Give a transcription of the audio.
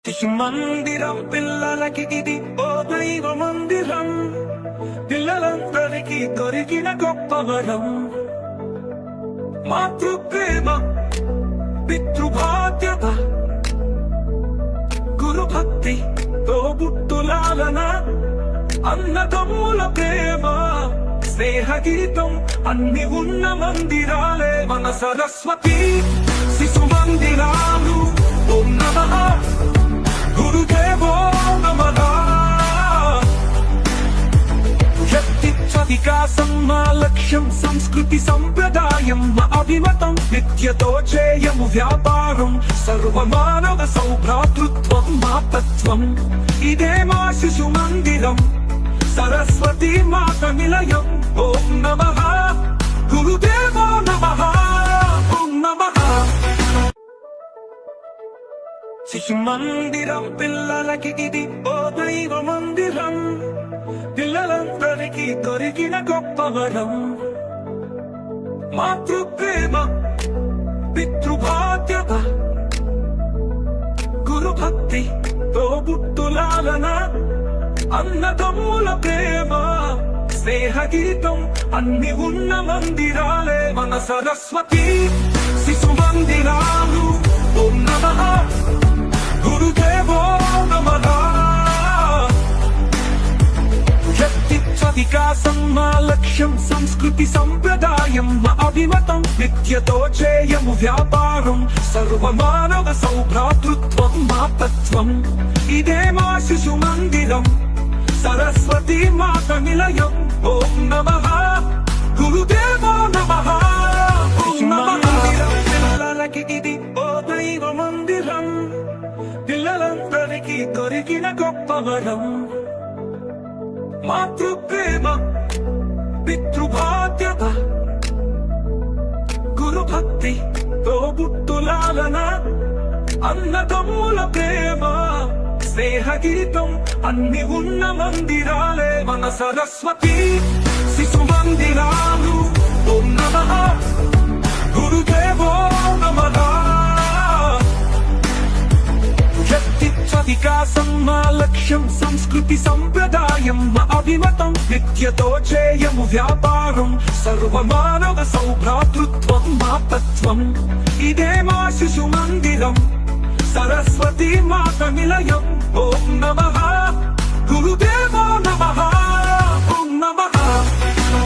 శిశు మందిరం పిల్లలకి ఇది ఓ దైవ మందిరం. పిల్లలందరికీ దొరికిన గొప్ప వరం. మాతృప్రేమ, పితృబాధ్యత, గురుభక్తి, తోబుట్టులాలన, అన్నదమ్ముల ప్రేమ, స్నేహగీతం అన్ని ఉన్న మందిరాలే మన సరస్వతి శిశు మందిరాలు. ఓం నమః గురుదేవో నమః. వ్యక్తిత్వ వికాసం మా లక్ష్యం, సంస్కృతి సంప్రదాయం మా అభిమతం. విద్యతో చేయము వ్యాపారం, సర్వమానవ సౌభ్రాతృత్వం మా తత్వం. ఇదే మా శిశు మందిరం, సరస్వతి మాత నిలయం. ఓం నమః గురుదేవో నమః. ఓం నమః. శిశు మందిరం పిల్లలకి ఇది ఓ దైవ మందిరం. పిల్లలందరికీ దొరికిన గొప్ప వరం. మాతృప్రేమ, పితృబాధ్యత, గురుభక్తి, తోబుట్టులాలన, అన్నదమ్ముల ప్రేమ, స్నేహగీతం అన్ని ఉన్న మందిరాలే మన సరస్వతి శిశు మందిరాలు. ఓం నమః గురుదేవో నమః. వ్యక్తిత్వ వికాసం మా లక్ష్యం, సంస్కృతి సంప్రదాయం మా అభిమతం. విద్యతో చేయము వ్యాపారం, సర్వమానవ సౌభ్రాతృత్వం మా తత్వం. ఇదే మా శిశు మందిరం, సరస్వతి మాత నిలయం. ఓం నమః గురుదేవో నమః. ఓం నమః. పిల్లలకి ఇది ఓ దైవ మందిరం. పిల్లలందరికీ దొరికిన గొప్ప వరం. మాతృప్రేమ, పితృబాధ్యత, గురుభక్తి, తోబుట్టులాలన, అన్నదమ్ముల ప్రేమ, స్నేహగీతం అన్ని ఉన్న మందిరాలే మన సరస్వతి శిశు మందిరాలు. ఓం నమః గురుదేవో నమః. వ్యక్తిత్వ వికాసం మా లక్ష్యం, సంస్కృతి సంప్రదాయం మా అభిమతం. విద్యతో చేయము వ్యాపారం, సర్వమానవ సౌభ్రాతృత్వం మా తత్వం. ఇదే మా శిశు మందిరం, సరస్వతి మాత నిలయం. ఓం నమః గురుదేవో నమః.